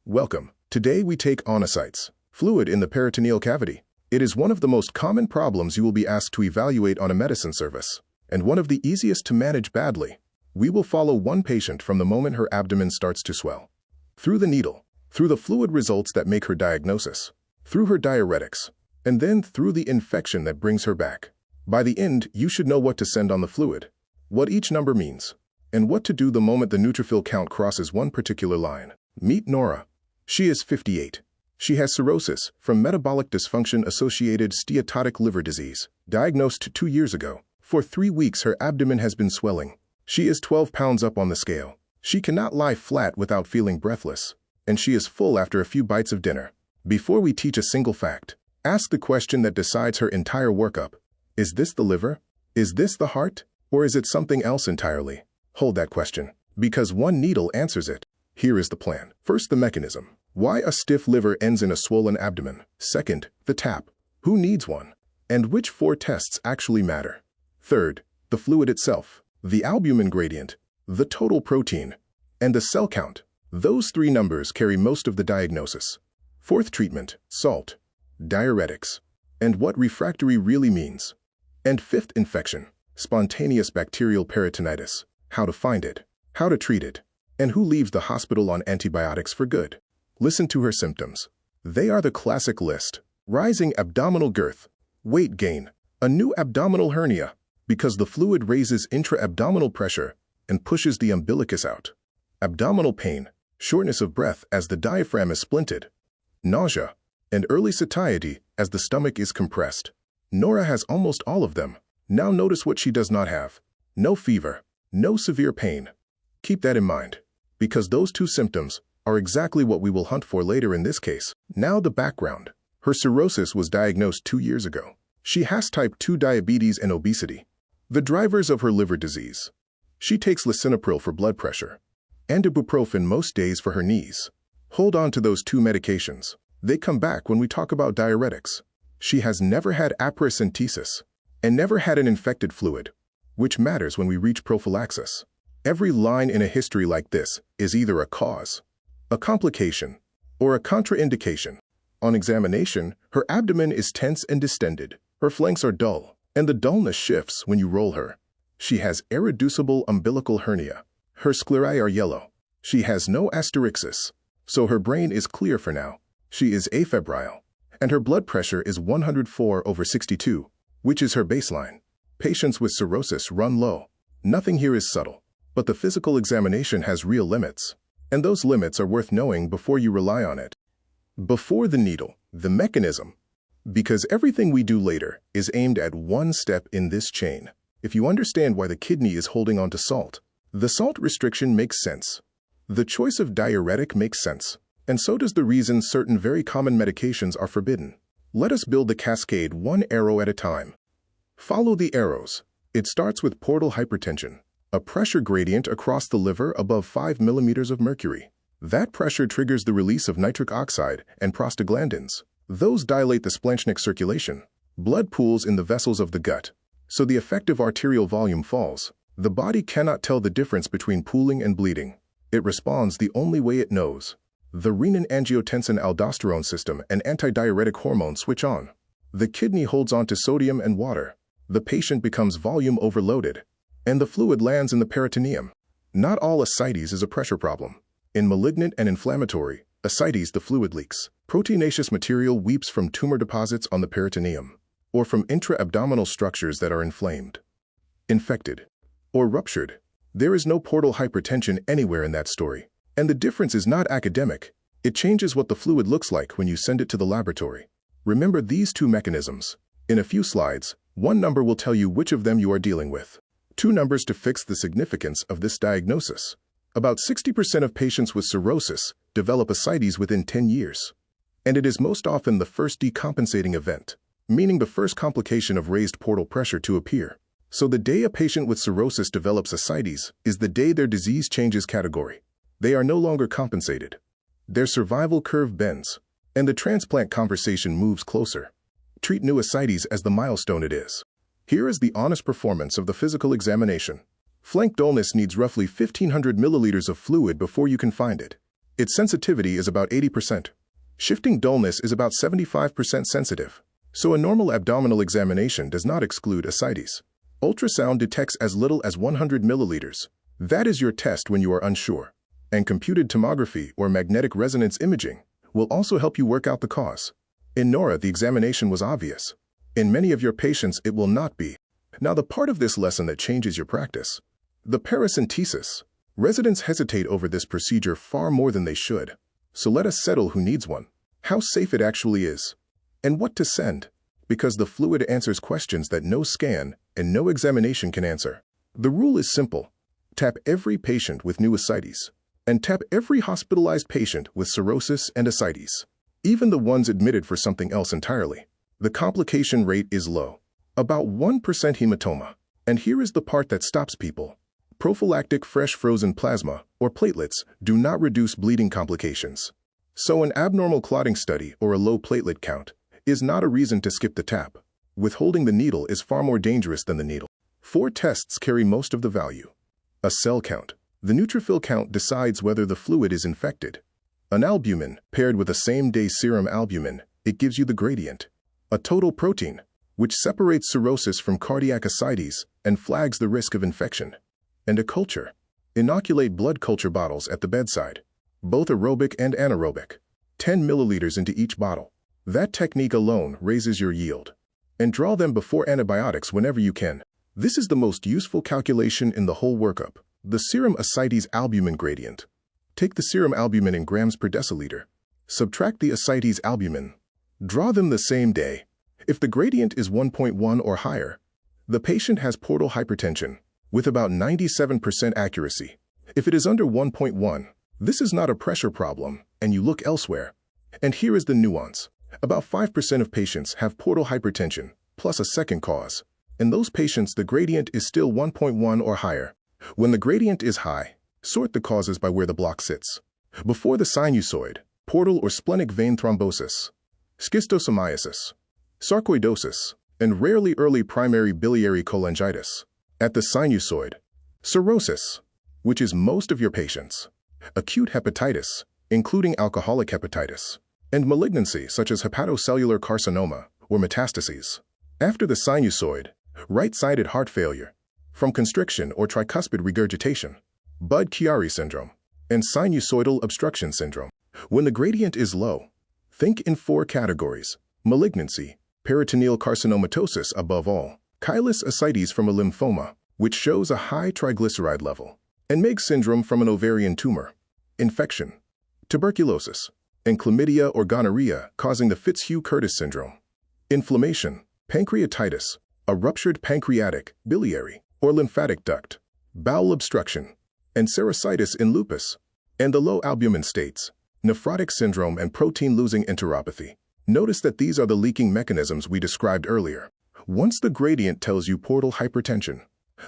Welcome. Today we take on ascites, fluid in the peritoneal cavity. It is one of the most common problems you will be asked to evaluate on a medicine service, and one of the easiest to manage badly. We will follow one patient from the moment her abdomen starts to swell, through the needle, through the fluid results that make her diagnosis, through her diuretics, and then through the infection that brings her back. By the end, you should know what to send on the fluid, what each number means, and what to do the moment the neutrophil count crosses one particular line. Meet Nora. She is 58. She has cirrhosis from metabolic dysfunction-associated steatotic liver disease, diagnosed 2 years ago. For 3 weeks her abdomen has been swelling. She is 12 pounds up on the scale. She cannot lie flat without feeling breathless, and she is full after a few bites of dinner. Before we teach a single fact, ask the question that decides her entire workup. Is this the liver? Is this the heart? Or is it something else entirely? Hold that question, because one needle answers it. Here is the plan. First, the mechanism. Why a stiff liver ends in a swollen abdomen. Second, the tap. Who needs one? And which 4 tests actually matter? Third, the fluid itself, the albumin gradient, the total protein, and the cell count. Those 3 numbers carry most of the diagnosis. Fourth, treatment, salt, diuretics, and what refractory really means. And fifth, infection, spontaneous bacterial peritonitis, how to find it, how to treat it, and who leaves the hospital on antibiotics for good. Listen to her symptoms. They are the classic list. Rising abdominal girth, weight gain, a new abdominal hernia, because the fluid raises intra-abdominal pressure and pushes the umbilicus out. Abdominal pain, shortness of breath as the diaphragm is splinted, nausea, and early satiety as the stomach is compressed. Nora has almost all of them. Now notice what she does not have. No fever, no severe pain. Keep that in mind, because those 2 symptoms are exactly what we will hunt for later in this case. Now the background. Her cirrhosis was diagnosed 2 years ago. She has type 2 diabetes and obesity, the drivers of her liver disease. She takes lisinopril for blood pressure, and ibuprofen most days for her knees. Hold on to those 2 medications. They come back when we talk about diuretics. She has never had paracentesis and never had an infected fluid, which matters when we reach prophylaxis. Every line in a history like this is either a cause, a complication, or a contraindication. On examination, her abdomen is tense and distended. Her flanks are dull, and the dullness shifts when you roll her. She has irreducible umbilical hernia. Her sclerae are yellow. She has no asterixis, so her brain is clear for now. She is afebrile, and her blood pressure is 104/62, which is her baseline. Patients with cirrhosis run low. Nothing here is subtle, but the physical examination has real limits, and those limits are worth knowing before you rely on it. Before the needle, the mechanism, because everything we do later is aimed at one step in this chain. If you understand why the kidney is holding on to salt, the salt restriction makes sense. The choice of diuretic makes sense, and so does the reason certain very common medications are forbidden. Let us build the cascade one arrow at a time. Follow the arrows. It starts with portal hypertension, a pressure gradient across the liver above 5 millimeters of mercury. That pressure triggers the release of nitric oxide and prostaglandins. Those dilate the splanchnic circulation. Blood pools in the vessels of the gut, so the effective arterial volume falls. The body cannot tell the difference between pooling and bleeding. It responds the only way it knows. The renin-angiotensin-aldosterone system and antidiuretic hormone switch on. The kidney holds on to sodium and water. The patient becomes volume overloaded, and the fluid lands in the peritoneum. Not all ascites is a pressure problem. In malignant and inflammatory ascites, the fluid leaks. Proteinaceous material weeps from tumor deposits on the peritoneum, or from intra-abdominal structures that are inflamed, infected, or ruptured. There is no portal hypertension anywhere in that story. And the difference is not academic. It changes what the fluid looks like when you send it to the laboratory. Remember these 2 mechanisms. In a few slides, one number will tell you which of them you are dealing with. 2 numbers to fix the significance of this diagnosis. About 60% of patients with cirrhosis develop ascites within 10 years. And it is most often the first decompensating event, meaning the first complication of raised portal pressure to appear. So the day a patient with cirrhosis develops ascites is the day their disease changes category. They are no longer compensated. Their survival curve bends, and the transplant conversation moves closer. Treat new ascites as the milestone it is. Here is the honest performance of the physical examination. Flank dullness needs roughly 1,500 milliliters of fluid before you can find it. Its sensitivity is about 80%. Shifting dullness is about 75% sensitive. So a normal abdominal examination does not exclude ascites. Ultrasound detects as little as 100 milliliters. That is your test when you are unsure. And computed tomography or magnetic resonance imaging will also help you work out the cause. In Nora, the examination was obvious. In many of your patients, it will not be. Now, the part of this lesson that changes your practice. The paracentesis. Residents hesitate over this procedure far more than they should. So let us settle who needs one, how safe it actually is, and what to send, because the fluid answers questions that no scan and no examination can answer. The rule is simple. Tap every patient with new ascites, and tap every hospitalized patient with cirrhosis and ascites, even the ones admitted for something else entirely. The complication rate is low, about 1% hematoma. And here is the part that stops people. Prophylactic fresh frozen plasma, or platelets, do not reduce bleeding complications. So an abnormal clotting study or a low platelet count is not a reason to skip the tap. Withholding the needle is far more dangerous than the needle. 4 tests carry most of the value. A cell count. The neutrophil count decides whether the fluid is infected. An albumin, paired with a same-day serum albumin, it gives you the gradient. A total protein, which separates cirrhosis from cardiac ascites and flags the risk of infection. And a culture. Inoculate blood culture bottles at the bedside, both aerobic and anaerobic. 10 milliliters into each bottle. That technique alone raises your yield. And draw them before antibiotics whenever you can. This is the most useful calculation in the whole workup. The serum ascites albumin gradient. Take the serum albumin in grams per deciliter. Subtract the ascites albumin. Draw them the same day. If the gradient is 1.1 or higher, the patient has portal hypertension, with about 97% accuracy. If it is under 1.1, this is not a pressure problem, and you look elsewhere. And here is the nuance. About 5% of patients have portal hypertension, plus a second cause. In those patients, the gradient is still 1.1 or higher. When the gradient is high, sort the causes by where the block sits. Before the sinusoid, portal or splenic vein thrombosis, schistosomiasis, sarcoidosis, and rarely early primary biliary cholangitis. At the sinusoid, cirrhosis, which is most of your patients, acute hepatitis, including alcoholic hepatitis, and malignancy such as hepatocellular carcinoma or metastases. After the sinusoid, right-sided heart failure, from constriction or tricuspid regurgitation, Budd-Chiari syndrome, and sinusoidal obstruction syndrome. When the gradient is low, think in 4 categories: malignancy, peritoneal carcinomatosis above all, chylous ascites from a lymphoma, which shows a high triglyceride level, and Meg syndrome from an ovarian tumor, infection, tuberculosis, and chlamydia or gonorrhea causing the Fitzhugh-Curtis syndrome, inflammation, pancreatitis, a ruptured pancreatic, biliary, or lymphatic duct, bowel obstruction, and serositis in lupus, and the low albumin states, nephrotic syndrome and protein-losing enteropathy. Notice that these are the leaking mechanisms we described earlier. Once the gradient tells you portal hypertension,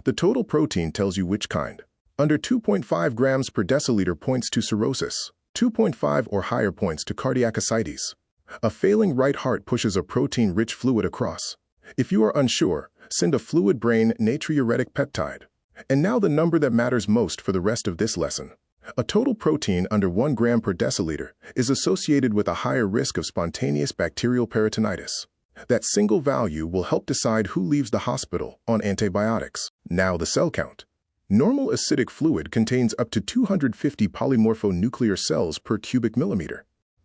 the total protein tells you which kind. Under 2.5 grams per deciliter points to cirrhosis, 2.5 or higher points to cardiac ascites. A failing right heart pushes a protein-rich fluid across. If you are unsure, send a fluid-brain natriuretic peptide. And now the number that matters most for the rest of this lesson. A total protein under 1 gram per deciliter is associated with a higher risk of spontaneous bacterial peritonitis. That single value will help decide who leaves the hospital on antibiotics. Now the cell count. Normal acidic fluid contains up to 250 polymorphonuclear cells per cubic millimeter.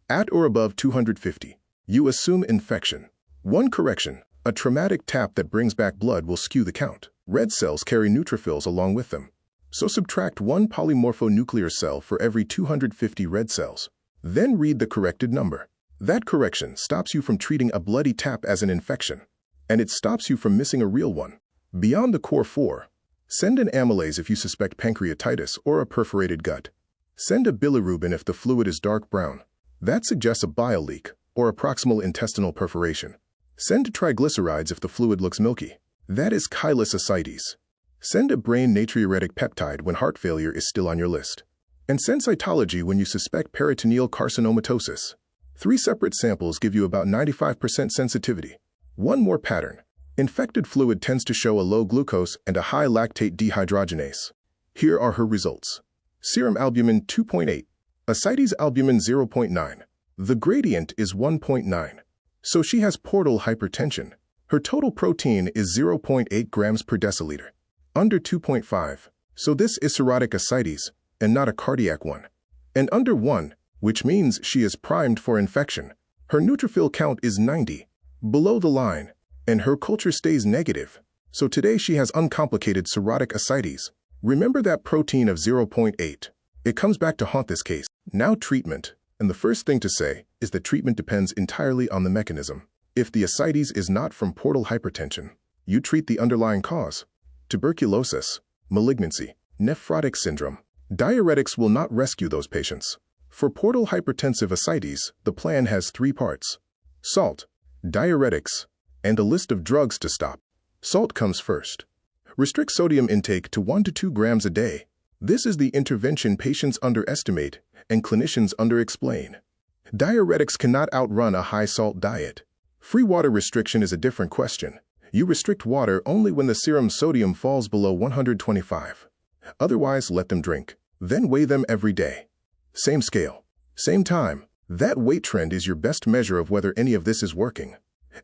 At or above 250, you assume infection. One correction, a traumatic tap that brings back blood will skew the count. Red cells carry neutrophils along with them. So subtract 1 polymorphonuclear cell for every 250 red cells. Then read the corrected number. That correction stops you from treating a bloody tap as an infection, and it stops you from missing a real one. Beyond the core 4, send an amylase if you suspect pancreatitis or a perforated gut. Send a bilirubin if the fluid is dark brown. That suggests a bile leak or a proximal intestinal perforation. Send triglycerides if the fluid looks milky. That is chylous ascites. Send a brain natriuretic peptide when heart failure is still on your list. And send cytology when you suspect peritoneal carcinomatosis. 3 separate samples give you about 95% sensitivity. One more pattern. Infected fluid tends to show a low glucose and a high lactate dehydrogenase. Here are her results. Serum albumin 2.8, Ascites albumin 0.9. The gradient is 1.9. So she has portal hypertension. Her total protein is 0.8 grams per deciliter, under 2.5. So this is cirrhotic ascites and not a cardiac one. And under 1, which means she is primed for infection. Her neutrophil count is 90, below the line, and her culture stays negative. So today she has uncomplicated cirrhotic ascites. Remember that protein of 0.8. It comes back to haunt this case. Now treatment. And the first thing to say is that treatment depends entirely on the mechanism. If the ascites is not from portal hypertension, you treat the underlying cause. Tuberculosis, malignancy, nephrotic syndrome. Diuretics will not rescue those patients. For portal hypertensive ascites, the plan has 3 parts: salt, diuretics, and a list of drugs to stop. Salt comes first. Restrict sodium intake to 1 to 2 grams a day. This is the intervention patients underestimate and clinicians underexplain. Diuretics cannot outrun a high-salt diet. Free water restriction is a different question. You restrict water only when the serum sodium falls below 125. Otherwise, let them drink. Then weigh them every day. Same scale, same time. That weight trend is your best measure of whether any of this is working.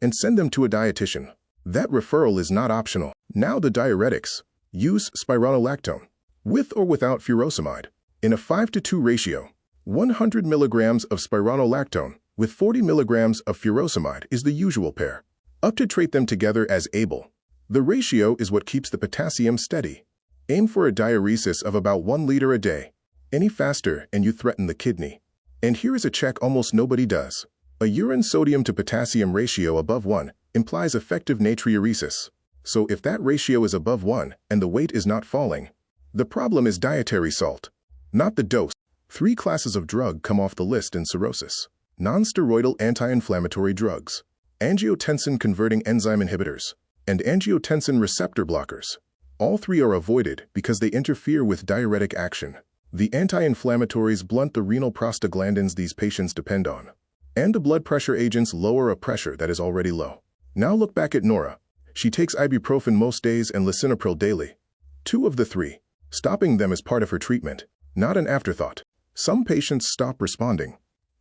And send them to a dietitian. That referral is not optional. Now the diuretics. Use spironolactone, with or without furosemide, in a 5:2 ratio. 100 milligrams of spironolactone with 40 milligrams of furosemide is the usual pair. Uptitrate them together as able. The ratio is what keeps the potassium steady. Aim for a diuresis of about 1 liter a day. Any faster and you threaten the kidney. And here is a check almost nobody does. A urine sodium to potassium ratio above 1 implies effective natriuresis. So if that ratio is above 1 and the weight is not falling, the problem is dietary salt, not the dose. 3 classes of drug come off the list in cirrhosis. Non-steroidal anti-inflammatory drugs, angiotensin-converting enzyme inhibitors, and angiotensin receptor blockers. All 3 are avoided because they interfere with diuretic action. The anti-inflammatories blunt the renal prostaglandins these patients depend on. And the blood pressure agents lower a pressure that is already low. Now look back at Nora. She takes ibuprofen most days and lisinopril daily. 2 of the 3. Stopping them is part of her treatment, not an afterthought. Some patients stop responding.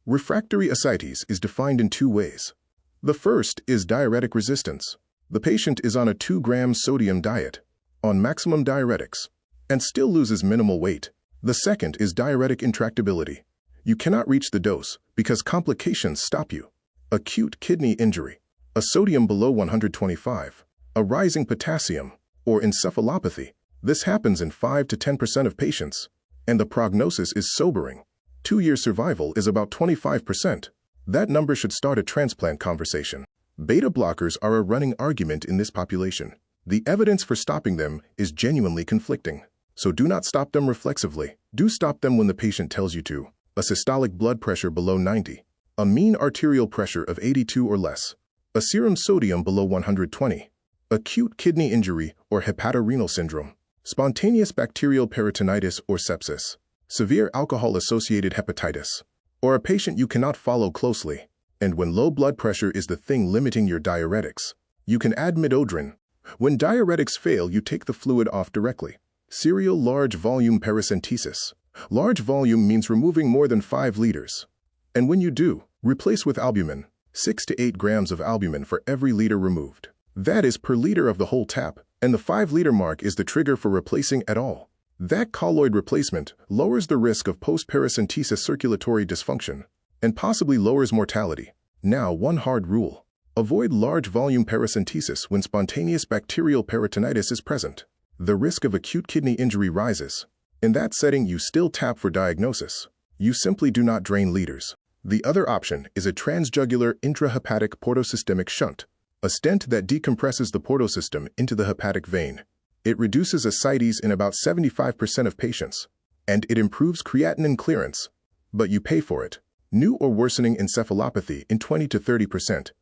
Refractory ascites is defined in 2 ways. The first is diuretic resistance. The patient is on a 2-gram sodium diet, on maximum diuretics, and still loses minimal weight. The second is diuretic intractability. You cannot reach the dose because complications stop you. Acute kidney injury, a sodium below 125, a rising potassium, or encephalopathy. This happens in 5 to 10% of patients, and the prognosis is sobering. 2-year survival is about 25%. That number should start a transplant conversation. Beta blockers are a running argument in this population. The evidence for stopping them is genuinely conflicting. So do not stop them reflexively. Do stop them when the patient tells you to. A systolic blood pressure below 90, a mean arterial pressure of 82 or less, a serum sodium below 120, acute kidney injury or hepatorenal syndrome, spontaneous bacterial peritonitis or sepsis, severe alcohol-associated hepatitis, or a patient you cannot follow closely. And when low blood pressure is the thing limiting your diuretics, you can add midodrine. When diuretics fail, you take the fluid off directly. Serial large volume paracentesis. Large volume means removing more than 5 liters. And when you do, replace with albumin, 6 to 8 grams of albumin for every liter removed. That is per liter of the whole tap, and the 5-liter mark is the trigger for replacing at all. That colloid replacement lowers the risk of post-paracentesis circulatory dysfunction and possibly lowers mortality. Now, one hard rule. Avoid large volume paracentesis when spontaneous bacterial peritonitis is present. The risk of acute kidney injury rises. In that setting, you still tap for diagnosis. You simply do not drain liters. The other option is a transjugular intrahepatic portosystemic shunt, a stent that decompresses the portosystem into the hepatic vein. It reduces ascites in about 75% of patients, and it improves creatinine clearance. But you pay for it. New or worsening encephalopathy in 20 to 30%,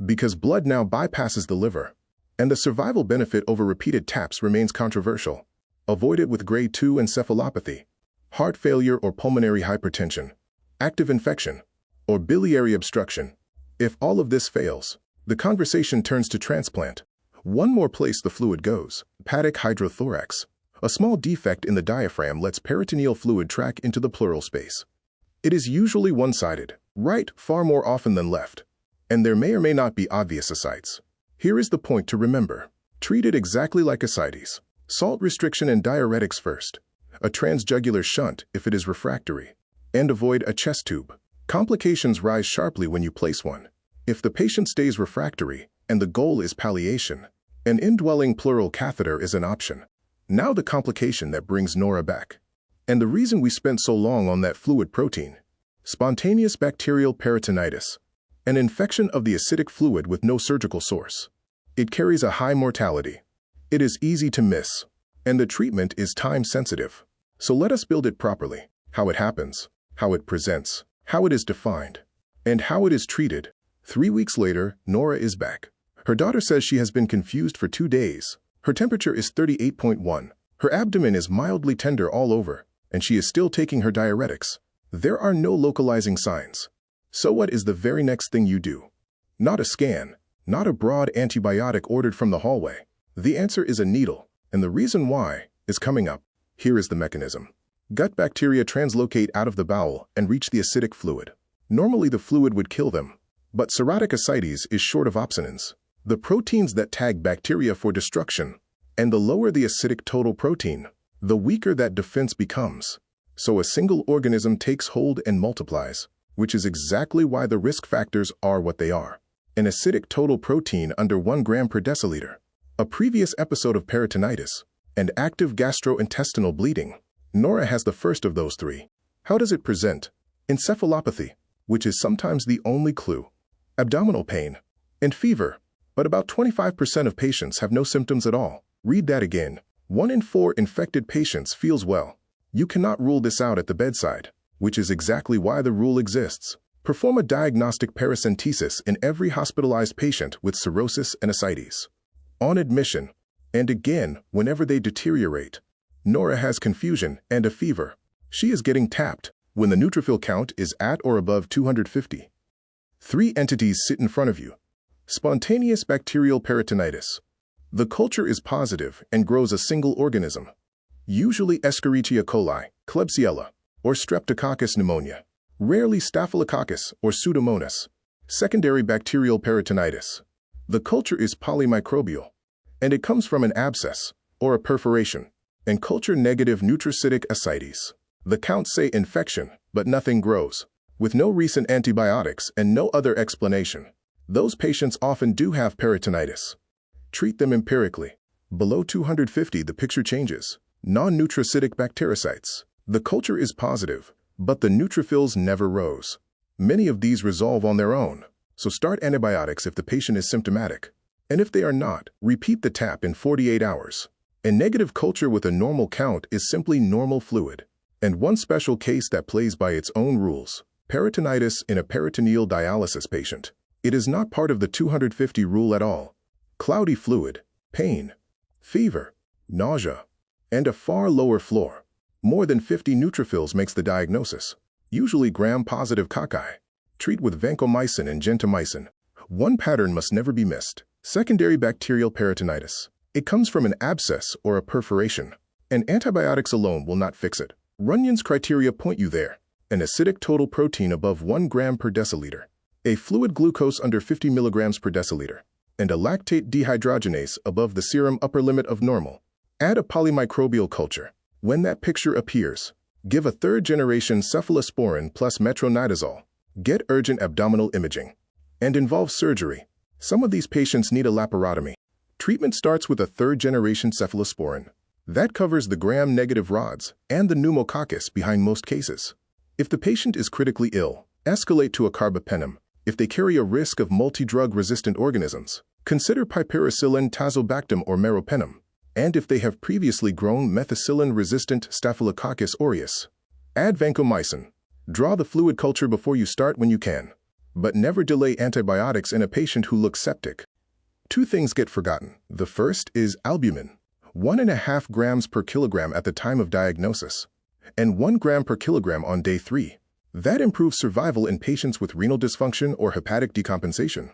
because blood now bypasses the liver. And the survival benefit over repeated taps remains controversial. Avoid it with grade 2 encephalopathy, heart failure or pulmonary hypertension, active infection, or biliary obstruction. If all of this fails, the conversation turns to transplant. One more place the fluid goes: hepatic hydrothorax. A small defect in the diaphragm lets peritoneal fluid track into the pleural space. It is usually one-sided, right far more often than left, and there may or may not be obvious ascites. Here is the point to remember. Treat it exactly like ascites. Salt restriction and diuretics first. A transjugular shunt if it is refractory. And avoid a chest tube. Complications rise sharply when you place one. If the patient stays refractory and the goal is palliation, an indwelling pleural catheter is an option. Now the complication that brings Nora back. And the reason we spent so long on that fluid protein. Spontaneous bacterial peritonitis. An infection of the acidic fluid with no surgical source. It carries a high mortality. It is easy to miss. And the treatment is time-sensitive. So let us build it properly. How it happens, how it presents, how it is defined, and how it is treated. 3 weeks later, Nora is back. Her daughter says she has been confused for 2 days. Her temperature is 38.1. Her abdomen is mildly tender all over, and she is still taking her diuretics. There are no localizing signs. So what is the very next thing you do? Not a scan, not a broad antibiotic ordered from the hallway. The answer is a needle, and the reason why is coming up. Here is the mechanism. Gut bacteria translocate out of the bowel and reach the acidic fluid. Normally the fluid would kill them, but cirrhotic ascites is short of opsonins, the proteins that tag bacteria for destruction, and the lower the acidic total protein, the weaker that defense becomes. So a single organism takes hold and multiplies, which is exactly why the risk factors are what they are. An acidic total protein under 1 gram per deciliter, a previous episode of peritonitis, and active gastrointestinal bleeding. Nora has the first of those 3. How does it present? Encephalopathy, which is sometimes the only clue, abdominal pain, and fever, but about 25% of patients have no symptoms at all. Read that again. 1 in 4 infected patients feels well. You cannot rule this out at the bedside, which is exactly why the rule exists. Perform a diagnostic paracentesis in every hospitalized patient with cirrhosis and ascites. On admission, and again whenever they deteriorate. Nora has confusion and a fever. She is getting tapped when the neutrophil count is at or above 250. 3 entities sit in front of you. Spontaneous bacterial peritonitis. The culture is positive and grows a single organism, usually Escherichia coli, Klebsiella, or Streptococcus pneumonia, rarely Staphylococcus or Pseudomonas. Secondary bacterial peritonitis. The culture is polymicrobial, and it comes from an abscess or a perforation, and culture-negative nutracetic ascites. The counts say infection, but nothing grows. With no recent antibiotics and no other explanation, those patients often do have peritonitis. Treat them empirically. Below 250, the picture changes. Non-nutracetic bacteriocytes. The culture is positive, but the neutrophils never rose. Many of these resolve on their own, so start antibiotics if the patient is symptomatic. And if they are not, repeat the tap in 48 hours. A negative culture with a normal count is simply normal fluid. And one special case that plays by its own rules, peritonitis in a peritoneal dialysis patient. It is not part of the 250 rule at all. Cloudy fluid, pain, fever, nausea, and a far lower floor. More than 50 neutrophils makes the diagnosis, usually gram-positive cocci. Treat with vancomycin and gentamicin. One pattern must never be missed. Secondary bacterial peritonitis. It comes from an abscess or a perforation, and antibiotics alone will not fix it. Runyon's criteria point you there. An acidic total protein above 1 gram per deciliter, a fluid glucose under 50 milligrams per deciliter, and a lactate dehydrogenase above the serum upper limit of normal. Add a polymicrobial culture. When that picture appears, give a 3rd-generation cephalosporin plus metronidazole. Get urgent abdominal imaging. And involve surgery. Some of these patients need a laparotomy. Treatment starts with a 3rd-generation cephalosporin. That covers the gram-negative rods and the pneumococcus behind most cases. If the patient is critically ill, escalate to a carbapenem. If they carry a risk of multi-drug-resistant organisms, consider piperacillin, tazobactam, or meropenem. And if they have previously grown methicillin-resistant Staphylococcus aureus, add vancomycin. Draw the fluid culture before you start when you can. But never delay antibiotics in a patient who looks septic. 2 things get forgotten. The first is albumin, 1.5 grams per kilogram at the time of diagnosis, and 1 gram per kilogram on day 3. That improves survival in patients with renal dysfunction or hepatic decompensation.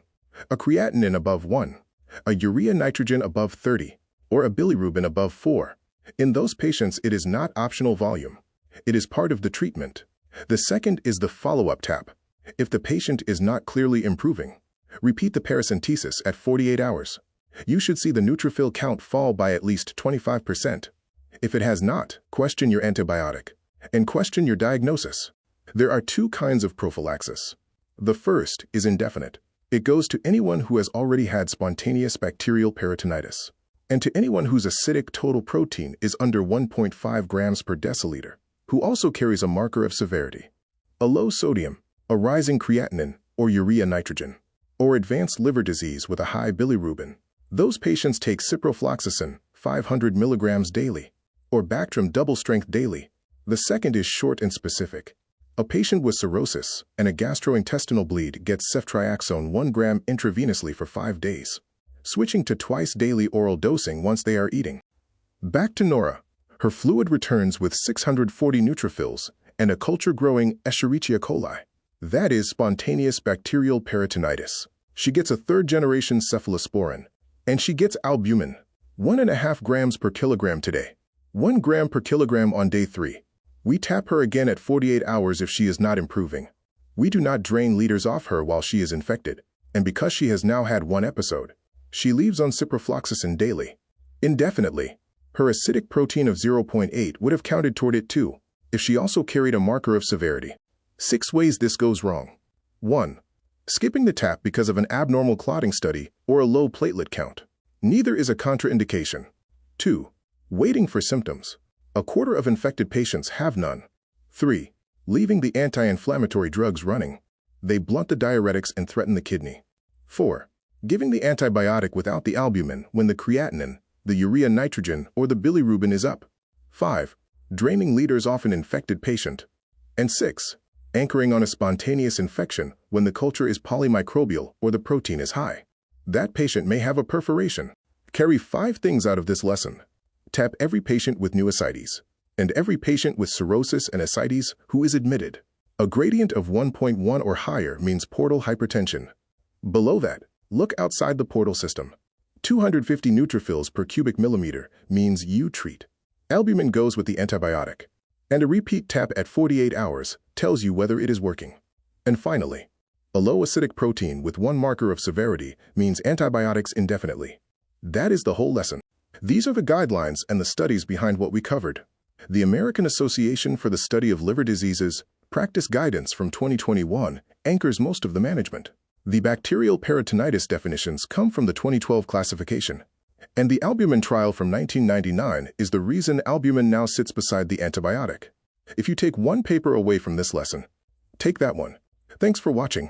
A creatinine above 1, a urea nitrogen above 30, or a bilirubin above 4. In those patients, it is not optional volume. It is part of the treatment. The second is the follow-up tap. If the patient is not clearly improving, repeat the paracentesis at 48 hours. You should see the neutrophil count fall by at least 25%. If it has not, question your antibiotic and question your diagnosis. There are two kinds of prophylaxis. The first is indefinite. It goes to anyone who has already had spontaneous bacterial peritonitis and to anyone whose acidic total protein is under 1.5 grams per deciliter, who also carries a marker of severity, a low sodium, a rising creatinine or urea nitrogen, or advanced liver disease with a high bilirubin. Those patients take ciprofloxacin 500 milligrams daily or Bactrim double-strength daily. The second is short and specific. A patient with cirrhosis and a gastrointestinal bleed gets ceftriaxone 1 gram intravenously for 5 days, switching to twice daily oral dosing once they are eating. Back to Nora. Her fluid returns with 640 neutrophils and a culture-growing Escherichia coli. That is spontaneous bacterial peritonitis. She gets a third-generation cephalosporin, and she gets albumin, 1.5 grams per kilogram today, 1 gram per kilogram on day 3. We tap her again at 48 hours if she is not improving. We do not drain liters off her while she is infected, and because she has now had one episode, she leaves on ciprofloxacin daily, indefinitely. Her acidic protein of 0.8 would have counted toward it too, if she also carried a marker of severity. 6 ways this goes wrong. 1. Skipping the tap because of an abnormal clotting study or a low platelet count. Neither is a contraindication. 2. Waiting for symptoms. 1/4 of infected patients have none. 3. Leaving the anti-inflammatory drugs running. They blunt the diuretics and threaten the kidney. 4. Giving the antibiotic without the albumin when the creatinine, the urea nitrogen, or the bilirubin is up. 5. Draining liters off an infected patient. And 6. Anchoring on a spontaneous infection when the culture is polymicrobial or the protein is high. That patient may have a perforation. Carry 5 things out of this lesson. Tap every patient with new ascites, and every patient with cirrhosis and ascites who is admitted. A gradient of 1.1 or higher means portal hypertension. Below that, look outside the portal system. 250 neutrophils per cubic millimeter means you treat. Albumin goes with the antibiotic, and a repeat tap at 48 hours tells you whether it is working. And finally, a low acidic protein with one marker of severity means antibiotics indefinitely. That is the whole lesson. These are the guidelines and the studies behind what we covered. The American Association for the Study of Liver Diseases practice guidance from 2021 anchors most of the management. The bacterial peritonitis definitions come from the 2012 classification, and the albumin trial from 1999 is the reason albumin now sits beside the antibiotic. If you take one paper away from this lesson, take that one. Thanks for watching.